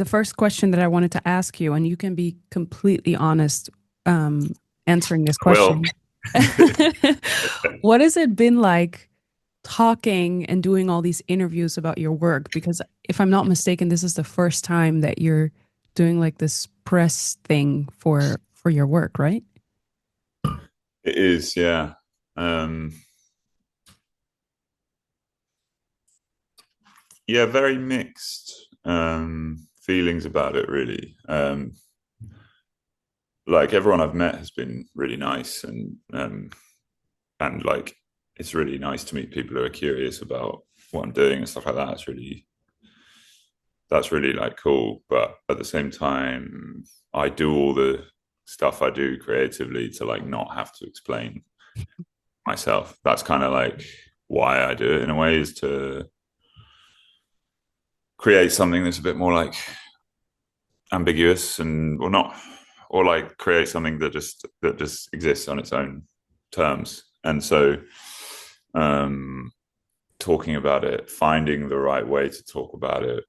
the first question that I wanted to ask you, and you can be completely honest answering this Well, question. What has it been like talking and doing all these interviews about your work? Because if I'm not mistaken, this is the first time that you're doing like this press thing for your work, right? it is, yeah. Um, yeah, very mixed feelings about it, really. Like everyone I've met has been really nice, and like it's really nice to meet people who are curious about what I'm doing and stuff like that. That's really like cool. But at the same time, I do all the stuff I do creatively to like not have to explain myself. That's kind of like why I do it in a way, is to create something that's a bit more like ambiguous and or not, or like create something that just exists on its own terms. And so um talking about it, finding the right way to talk about it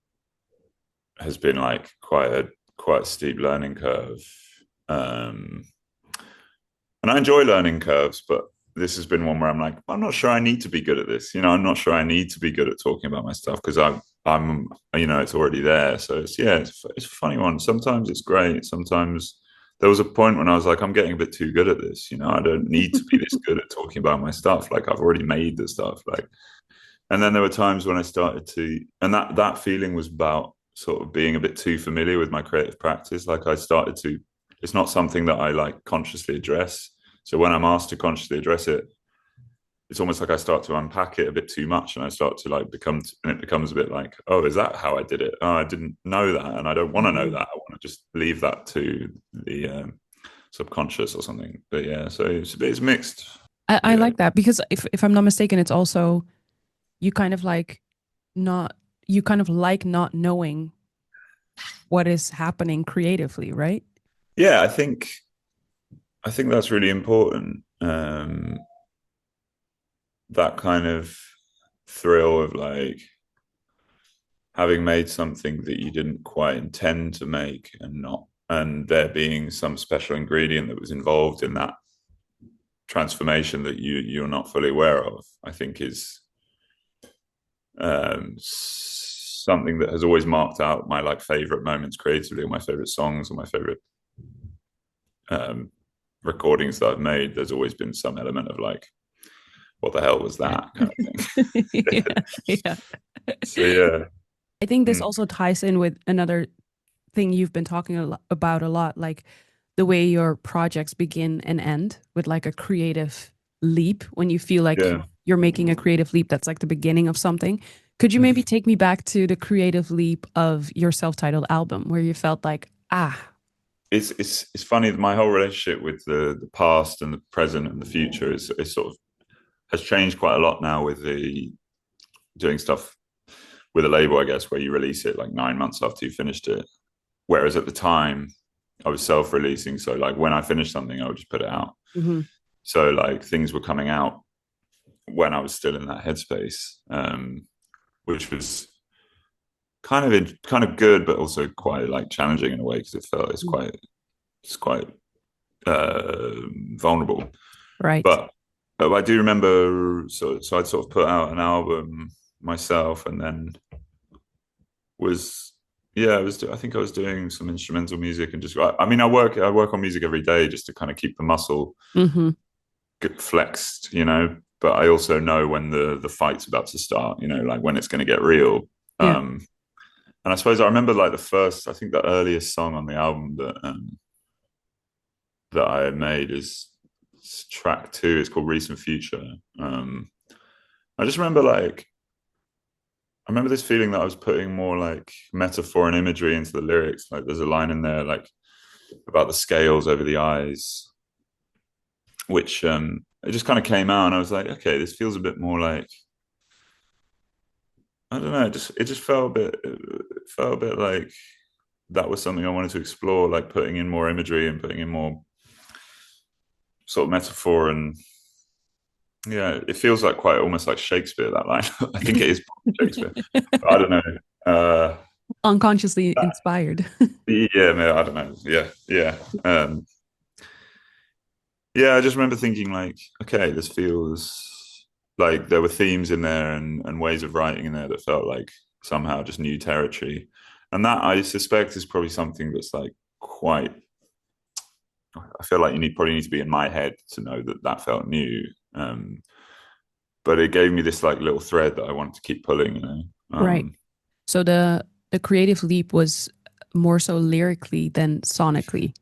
has been like quite a steep learning curve. Um and I enjoy learning curves, but this has been one where I'm like, I'm not sure I need to be good at this. I'm not sure I need to be good at talking about my stuff because I'm, it's already there. So it's a funny one. Sometimes it's great. Sometimes there was a point when I was like, I'm getting a bit too good at this. I don't need to be this good at talking about my stuff. Like I've already made the stuff. Like, and then there were times when I started to, and that feeling was about sort of being a bit too familiar with my creative practice. Like I started to, it's not something that I like consciously address. So when I'm asked to consciously address it, it's almost like I start to unpack it a bit too much, and I start to like and it becomes a bit like, oh, is that how I did it? Oh, I didn't know that, and I don't want to know Mhm. that. I want to just leave that to the subconscious or something. But yeah, so it's mixed. I Yeah, like that because if I'm not mistaken, it's also you kind of like not you kind of like not knowing what is happening creatively, right? yeah. I think that's really important. That kind of thrill of like having made something that you didn't quite intend to make, and there being some special ingredient that was involved in that transformation that you're not fully aware of, I think is something that has always marked out my like favorite moments creatively, or my favorite songs, or my favorite um, recordings that I've made. There's always been some element of like, what the hell was that kind of thing. Yeah, yeah. So yeah. I think this Mm. also ties in with another thing you've been talking about a lot, like the way your projects begin and end with like a creative leap when you feel like Yeah. you're making a creative leap that's like the beginning of something. Could you maybe take me back to the creative leap of your self-titled album where you felt like, ah, It's funny. My whole relationship with the past and the present and the future is sort of has changed quite a lot now with the doing stuff with a label, I guess, where you release it like 9 months after you finished it. Whereas at the time, I was self-releasing, so like when I finished something, I would just put it out. mhm, So like things were coming out when I was still in that headspace, which was kind of good, but also quite like challenging in a way because it felt it's quite uh, vulnerable. right. But I do remember, so I'd sort of put out an album myself, and then was yeah, I think I was doing some instrumental music and just I mean I work on music every day just to kind of keep the muscle Hmm. flexed, But I also know when the fight's about to start, like when it's going to get real. Yeah. Um, and I suppose I remember like I think the earliest song on the album that I made is track two. It's called Recent Future. Um, I just remember like I remember this feeling that I was putting more like metaphor and imagery into the lyrics. Like there's a line in there like about the scales over the eyes, which it just kind of came out, and I was like, okay, this feels a bit more like I don't know. It just felt a bit like that was something I wanted to explore, like putting in more imagery and putting in more sort of metaphor, and yeah, it feels like quite almost like Shakespeare, that line. I think it is Shakespeare. But I don't know. Unconsciously inspired. Yeah, man, I don't know. Yeah, yeah. Yeah, I just remember thinking like, okay, this feels like there were themes in there and ways of writing in there that felt like somehow just new territory. And that I suspect is probably something that's like quite, I feel like probably need to be in my head to know that that felt new. But it gave me this like little thread that I wanted to keep pulling, you know. Right. So the creative leap was more so lyrically than sonically.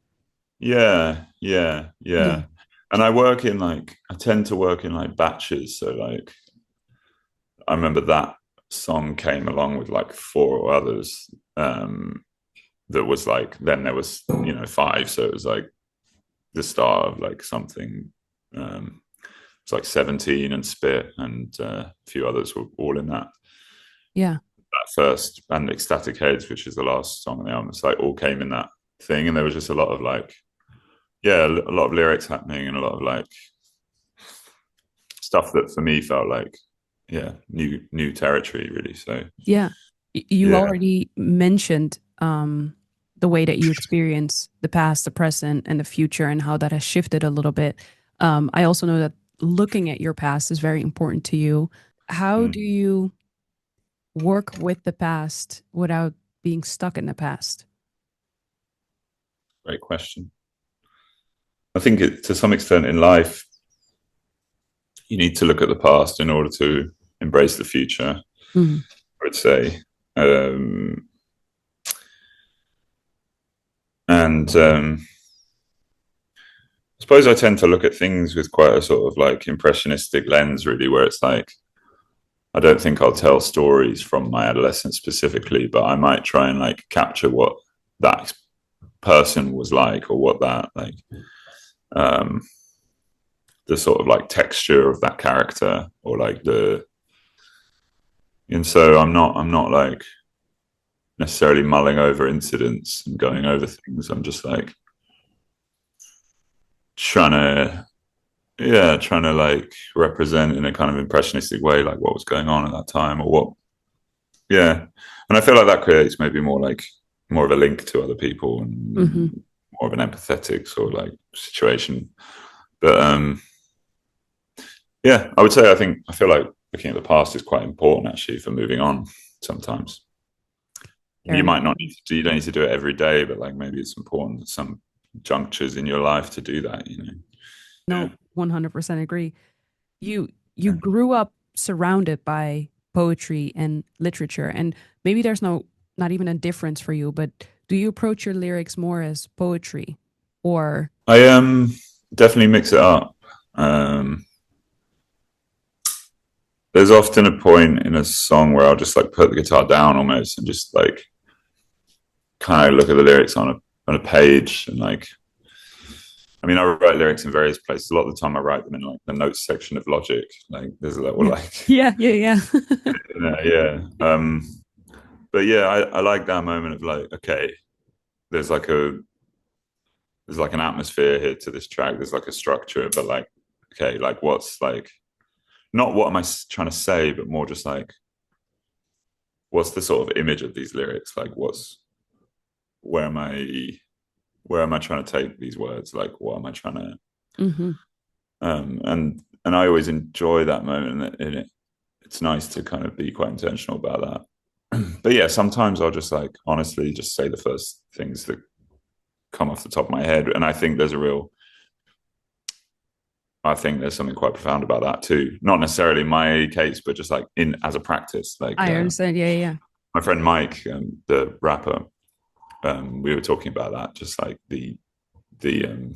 Yeah, yeah, Yeah. yeah. And I tend to work in like batches. So like I remember that song came along with like four others. That was like then there was, you know, five. So it was like the start of like something. It's like 17 and Spit and a few others were all in Yeah. that first and Ecstatic Heads, which is the last song on the album. It's like all came in that thing, and there was just a lot of like yeah, a lot of lyrics happening and a lot of like stuff that for me felt like yeah, new territory really. So Yeah. You yeah. already mentioned the way that you experience the past, the present, and the future, and how that has shifted a little bit. I also know that looking at your past is very important to you. How do Mm, you work with the past without being stuck in the past? great question. I think to some extent in life, you need to look at the past in order to embrace the future, Mhm. I would say. Um, and I suppose I tend to look at things with quite a sort of like impressionistic lens, really, where it's like, I don't think I'll tell stories from my adolescence specifically, but I might try and like capture what that person was like or what that like um the sort of like texture of that character or like the and so I'm not like necessarily mulling over incidents and going over things. I'm just like trying to trying to like represent in a kind of impressionistic way like what was going on at that time or what yeah. And I feel like that creates maybe more like more of a link to other people Hmm. and more of an empathetic sort of like situation. But yeah, I would say I feel like looking at the past is quite important actually for moving on sometimes. Fair You enough. might not need to do, you don't need to do it every day, but like maybe it's important at some junctures in your life to do that, you know. Yeah. No, 100% agree. You Yeah. grew up surrounded by poetry and literature, and maybe there's not even a difference for you, but do you approach your lyrics more as poetry or I definitely mix it up. Um there's often a point in a song where I'll just like put the guitar down almost and just like kind of look at the lyrics on a page and like I mean I write lyrics in various places. A lot of the time I write them in like the notes section of Logic. Like there's a little yeah, like yeah, yeah, yeah. yeah. But yeah, I like that moment of like, okay, there's like a there's like an atmosphere here to this track. There's like a structure, but like, okay, like what's like not what am I trying to say, but more just like what's the sort of image of these lyrics? Like what's where am I where am I trying to take these words? Like what am I trying to Hmm. and I always enjoy that moment and it's nice to kind of be quite intentional about that. But yeah, sometimes I'll just like honestly just say the first things that come off the top of my head. And I think there's something quite profound about that too. Not necessarily in my case, but just like in as a practice. Like I understand. Yeah, yeah. my friend Mike, the rapper, we were talking about that, just like the the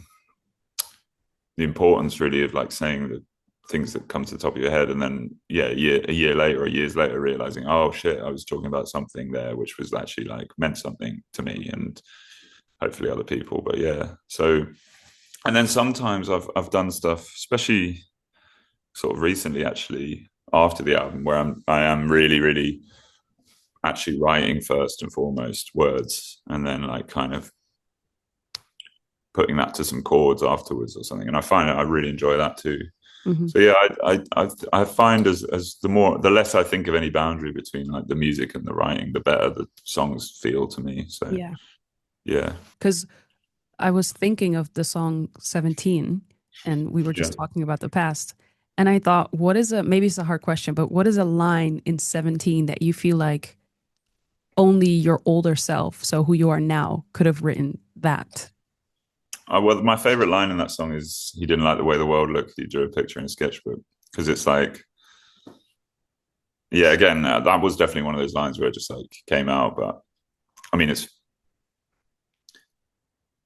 importance really of like saying the things that come to the top of your head, and then yeah, a year later or years later, realizing, oh shit, I was talking about something there which was actually like meant something to me and hopefully other people. But yeah, so and then sometimes I've done stuff, especially sort of recently, actually after the album, where I am really actually writing first and foremost words, and then like kind of putting that to some chords afterwards or something. And I find it I really enjoy that too. Hmm. So yeah, I find as the less I think of any boundary between like the music and the writing, the better the songs feel to me. So Yeah. yeah, Because I was thinking of the song 17, and we were yeah. just talking about the past. And I thought, what is a, maybe it's a hard question, but what is a line in 17 that you feel like only your older self, so who you are now, could have written that? Well, my favorite line in that song is he didn't like the way the world looked. He drew a picture in a sketchbook because it's like, yeah, again, that was definitely one of those lines where it just like came out. But I mean, it's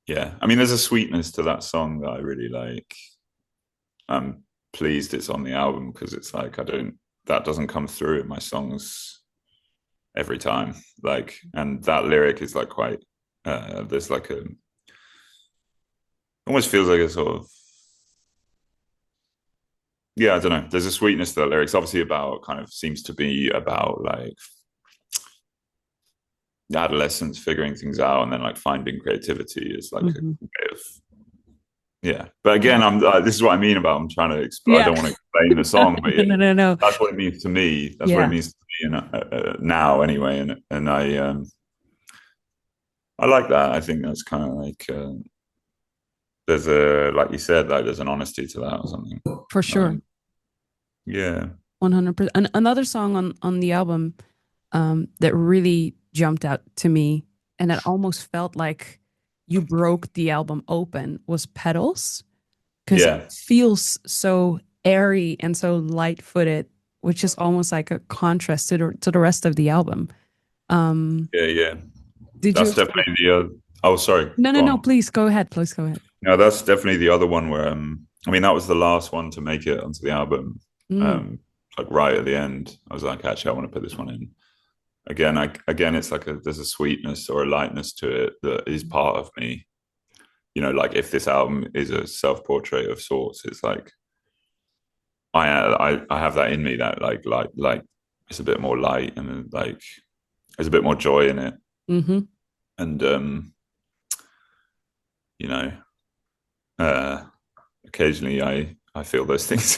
yeah, I mean, there's a sweetness to that song that I really like. I'm pleased it's on the album because it's like I don't that doesn't come through in my songs every time. Like, and that lyric is like quite there's like a almost feels like a sort of yeah, I don't know. There's a sweetness to that lyrics. Obviously, about kind of seems to be about like adolescence figuring things out, and then like finding creativity is like a Hmm. way of yeah. But Yeah. again, I'm this is what I mean about I'm trying to. I Yeah. don't want to explain the song, but No, yeah, no, no, no. that's what it means to me. That's what it Yeah. means to me, now anyway. And I like that. I think that's kind of like there's a like you said, like there's an honesty to that or something. For sure. Like yeah, 100%. Another song on the album that really jumped out to me, and it almost felt like you broke the album open, was Petals, because it yeah, feels so airy and so light-footed, which is almost like a contrast to the rest of the album. Um, yeah. did you That's experience? definitely the. Oh, sorry. No, no, Go no. on. Please go ahead. Please go ahead. No, that's definitely the other one where I mean that was the last one to make it onto the album. Mm, Like right at the end, I was like, actually, I want to put this one in. Again, it's like there's a sweetness or a lightness to it that is part of me. You know, like if this album is a self-portrait of sorts, it's like I have that in me that like it's a bit more light and like there's a bit more joy in it. hmm. And you know, uh occasionally I feel those things.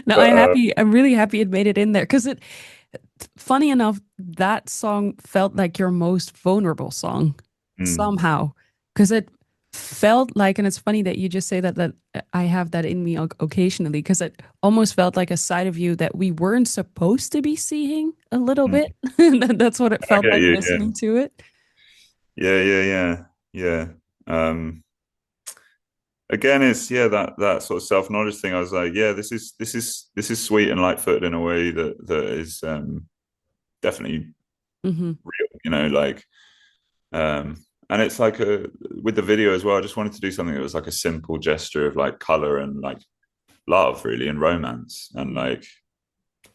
No, But I'm really happy it made it in there because funny enough, that song felt like your most vulnerable song mm, somehow because it felt like, and it's funny that you just say that I have that in me occasionally because it almost felt like a side of you that we weren't supposed to be seeing a little mm, bit. That's what it I felt get like you, yeah. listening to it. Yeah. Again, it's yeah that sort of self knowledge thing. I was like, yeah, this is sweet and light footed in a way that is definitely Hmm. real. You know, like and it's like a with the video as well. I just wanted to do something that was like a simple gesture of like color and like love, really, and romance, and like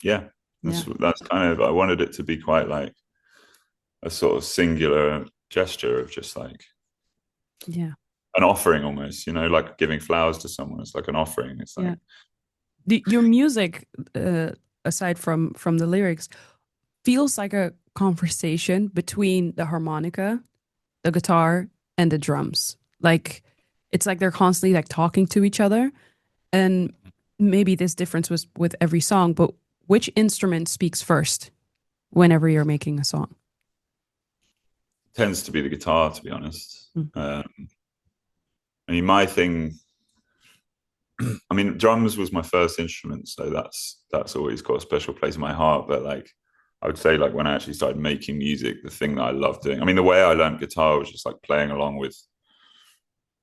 yeah, Yeah, that's kind of I wanted it to be quite like a sort of singular gesture of just like yeah, an offering almost, you know, like giving flowers to someone. It's like an offering. It's yeah. like, Your music, aside from the lyrics, feels like a conversation between the harmonica, the guitar, and the drums. Like it's like they're constantly like talking to each other. And maybe this difference was with every song, but which instrument speaks first whenever you're making a song? tends to be the guitar, to be honest. Mm. I mean, my thing, I mean, drums was my first instrument, so that's always got a special place in my heart. But like, I would say, like when I actually started making music, the thing that I loved doing. I mean, the way I learned guitar was just like playing along with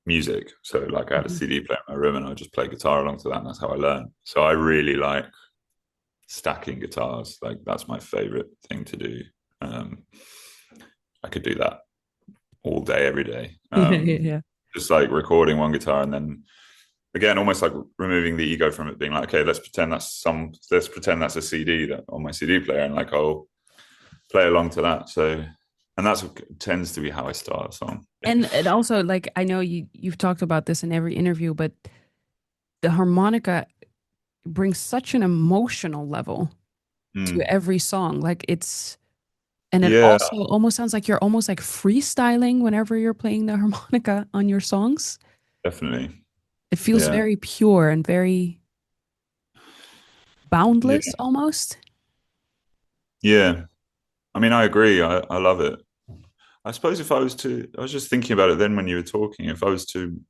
music. So like, I had a Mhm. CD player in my room, and I would just play guitar along to that, and that's how I learned. So I really like stacking guitars. Like, that's my favorite thing to do. Um, I could do that all day, every day. Yeah, yeah, yeah. Just like recording one guitar and then again, almost like removing the ego from it, being like, okay, let's pretend that's a CD that on my CD player, and like I'll play along to that. So, and that's tends to be how I start a song. And also like I know you've talked about this in every interview, but the harmonica brings such an emotional level to Mm. every song. Like it's and it Yeah, also almost sounds like you're almost like freestyling whenever you're playing the harmonica on your songs. definitely. It feels Yeah. very pure and very Yeah. boundless almost. Yeah. I mean, I agree. I love it. I suppose if I was to, I was just thinking about it then when you were talking, if I was to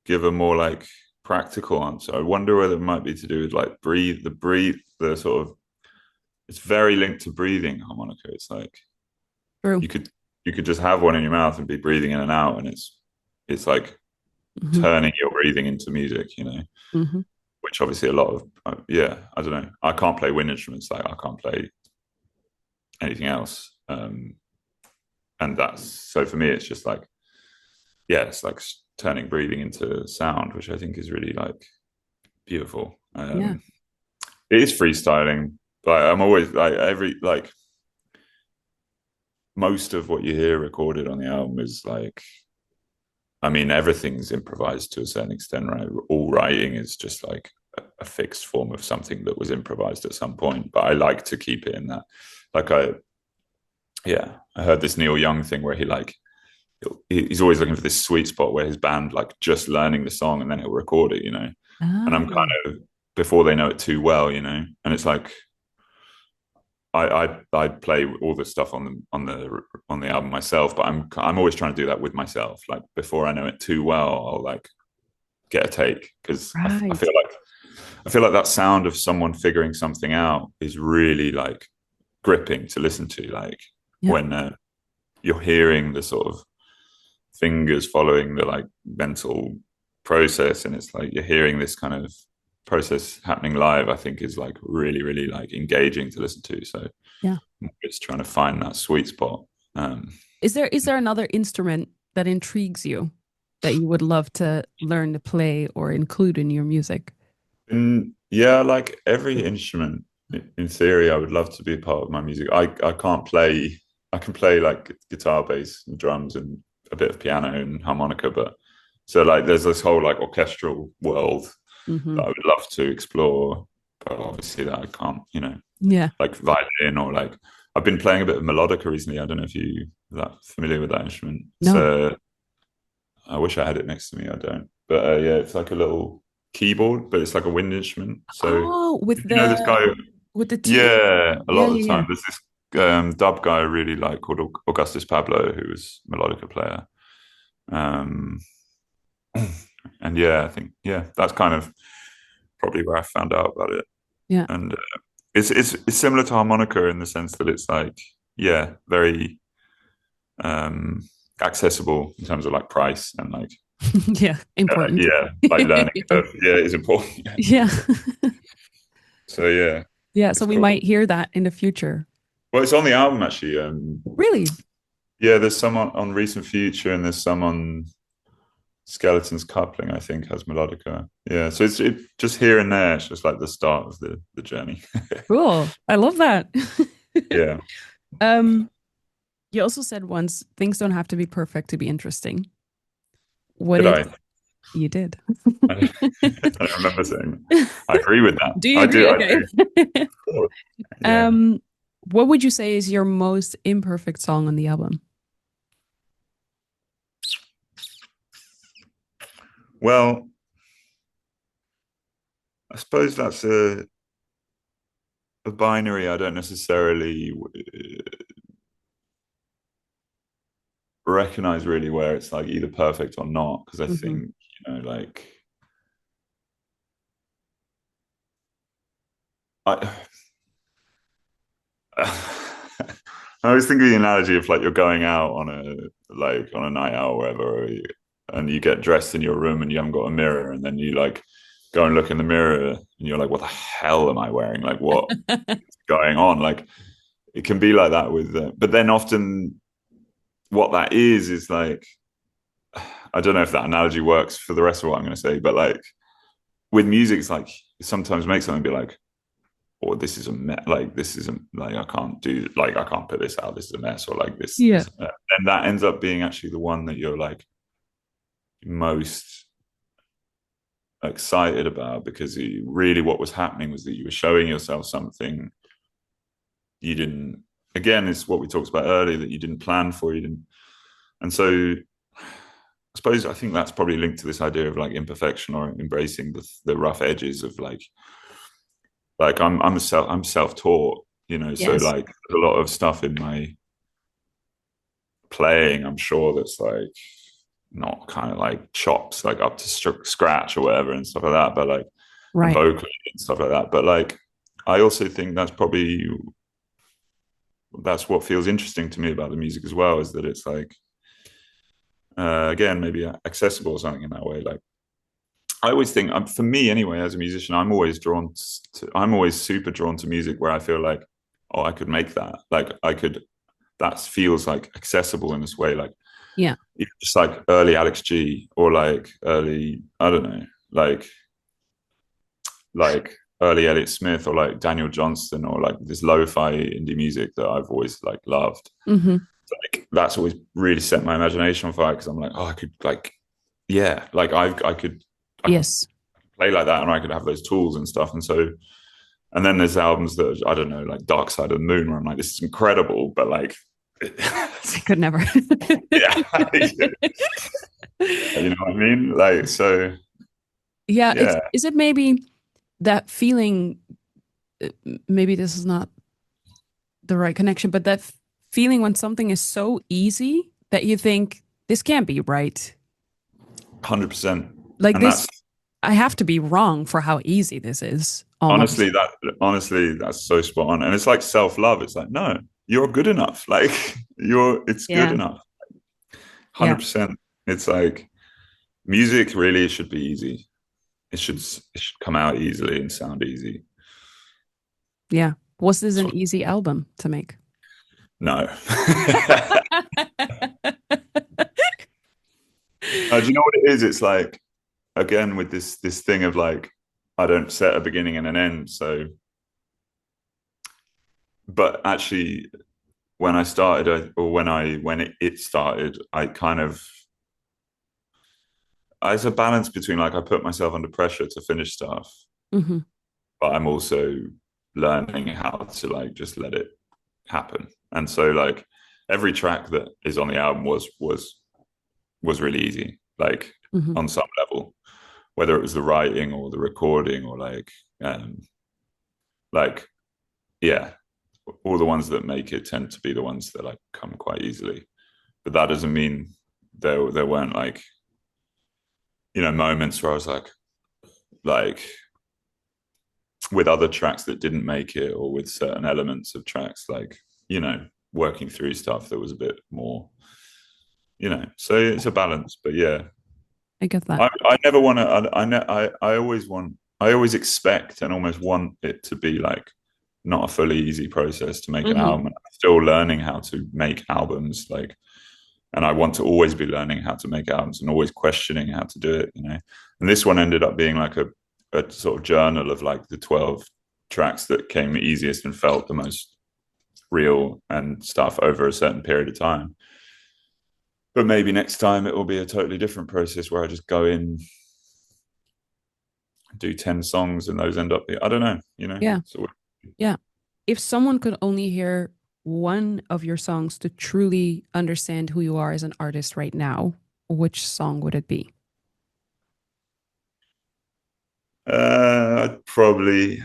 give a more like practical answer, I wonder whether it might be to do with like the sort of, it's very linked to breathing harmonica. It's like True. you could, you could just have one in your mouth and be breathing in and out, and it's like Hmm. turning your breathing into music, Hmm. which obviously a lot of, yeah, I don't know. I can't play wind instruments, like I can't play anything else. And that's, so for me, it's just like, yeah, it's like turning breathing into sound, which I think is really like beautiful. Yeah. It is freestyling, but I'm always like most of what you hear recorded on the album is like, I mean, everything's improvised to a certain extent, right? All writing is just like a fixed form of something that was improvised at some point. But I like to keep it in that. Like yeah, I heard this Neil Young thing where he's always looking for this sweet spot where his band like just learning the song and then he'll record it, And I'm kind Ah, of before they know it too well, And it's like I play all the stuff on the album myself, but I'm always trying to do that with myself. Like before I know it too well, I'll like get a take because right. I feel like that sound of someone figuring something out is really like gripping to listen to. Like Yeah. when you're hearing the sort of fingers following the like mental process, and it's like you're hearing this kind of process happening live. I think is like really, really like engaging to listen to. So Yeah. it's trying to find that sweet spot. Um, Is there another instrument that intrigues you that you would love to learn to play or include in your music? and yeah, like every instrument, in theory, I would love to be a part of my music. I can't play. I can play like guitar, bass, and drums, and a bit of piano and harmonica. But so like, there's this whole like orchestral world Hmm. that I would love to explore, but obviously that I can't. Yeah. Like violin or like I've been playing a bit of melodica recently. I don't know if you are that familiar with that instrument. No. So I wish I had it next to me. I don't. But yeah, it's like a little keyboard, but it's like a wind instrument. So Oh, if you know this guy, with the teeth. yeah, a Yeah, lot of yeah, the yeah. time there's this dub guy I really like called Augustus Pablo, who was a melodica player. Um, and yeah, I think yeah, that's kind of probably where I found out about it. Yeah. And it's similar to harmonica in the sense that it's like yeah, very um accessible in terms of like price and like Yeah. Important. yeah, like learning Yeah. curve. Yeah, it's important. Yeah. So yeah, Yeah. So it's we cool. might hear that in the future. Well, it's on the album actually. Really? Yeah, there's some on Recent Future and there's some on Skeleton's Coupling, I think, has melodica. Yeah, so it's just here and there. It's just like the start of the journey. Cool. I love that. Yeah. Um, you also said once things don't have to be perfect to be interesting. What Did is I? you did? I don't, I don't remember saying that. I agree with that. Do you I do. agree? I Okay. do. Cool. Yeah. Um, what would you say is your most imperfect song on the album? Well, I suppose that's a binary I don't necessarily recognize really where it's like either perfect or not because I Hmm. think like I I always think of the analogy of like you're going out on a night out or whatever and you get dressed in your room and you haven't got a mirror and then you like go and look in the mirror and you're like what the hell am I wearing, like what's going on, like it can be like that with but then often what that is like I don't know if that analogy works for the rest of what I'm going to say, but like with music, it's like sometimes make something be like, "Oh, this is a mess. Like this isn't like I can't do like I can't put this out. This is a mess." Or like this, Yeah. this, and that ends up being actually the one that you're like most excited about because really what was happening was that you were showing yourself something you didn't. Again, it's what we talked about earlier that you didn't plan for. You didn't, and so suppose I think that's probably linked to this idea of like imperfection or embracing the rough edges of like I'm self-taught, you know, so Yes. like a lot of stuff in my playing, I'm sure that's like not kind of like chops like up to scratch or whatever and stuff like that, but like and Right. vocally and stuff like that. But like I also think that's what feels interesting to me about the music as well, is that it's like again maybe accessible or something in that way. Like I always think, for me anyway, as a musician, I'm always super drawn to music where I feel like, oh, I could make that. Like I could, that feels like accessible in this way. Like Yeah. just like early Alex G or like early, I don't know, like early Elliott Smith or like Daniel Johnston or like this lo-fi indie music that I've always like loved. Hmm. Like that's always really set my imagination on fire because I'm like, oh, I could like, yeah, like I could Yes. play like that and I could have those tools and stuff. And so, and then there's albums that I don't know, like Dark Side of the Moon, where I'm like, this is incredible, but like, I could never. yeah, you know what I mean? Like, so Yeah, it's yeah, is it maybe that feeling, maybe this is not the right connection, but that feeling when something is so easy that you think this can't be right. 100%. Like And this, that's I have to be wrong for how easy this is almost. honestly, that's so spot on. And it's like self-love. It's like, no, you're good enough. Like it's good Yeah. enough. Yeah. 100%. It's like music really should be easy. It should come out easily and sound easy. Yeah. Was this an easy album to make? No. Do you know what it is? It's like again with this thing of like I don't set a beginning and an end. So, but actually, when I started, or when it started, I kind of it's a balance between like I put myself under pressure to finish stuff, Hmm. but I'm also learning how to like just let it happen. And so like every track that is on the album was really easy, like Hmm. on some level, whether it was the writing or the recording or um like yeah, all the ones that make it tend to be the ones that like come quite easily. But that doesn't mean there weren't like, you know, moments where I was like with other tracks that didn't make it or with certain elements of tracks, like, you know, working through stuff that was a bit more, you know, so it's a balance. But yeah, I get that. I never want to, I always expect and almost want it to be like not a fully easy process to make an Hmm. album. I'm still learning how to make albums, like, and I want to always be learning how to make albums and always questioning how to do it, you know. And this one ended up being like a sort of journal of like the 12 tracks that came easiest and felt the most real and stuff over a certain period of time. But maybe next time it will be a totally different process where I just go in, do 10 songs, and those end up, I don't know, you know. Yeah. So Yeah. If someone could only hear one of your songs to truly understand who you are as an artist right now, which song would it be? I'd probably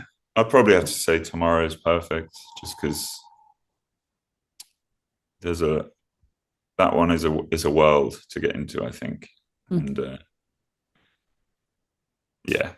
have to say Tomorrow's Perfect, just because there's a that one is a world to get into, I think. Mm. And yeah,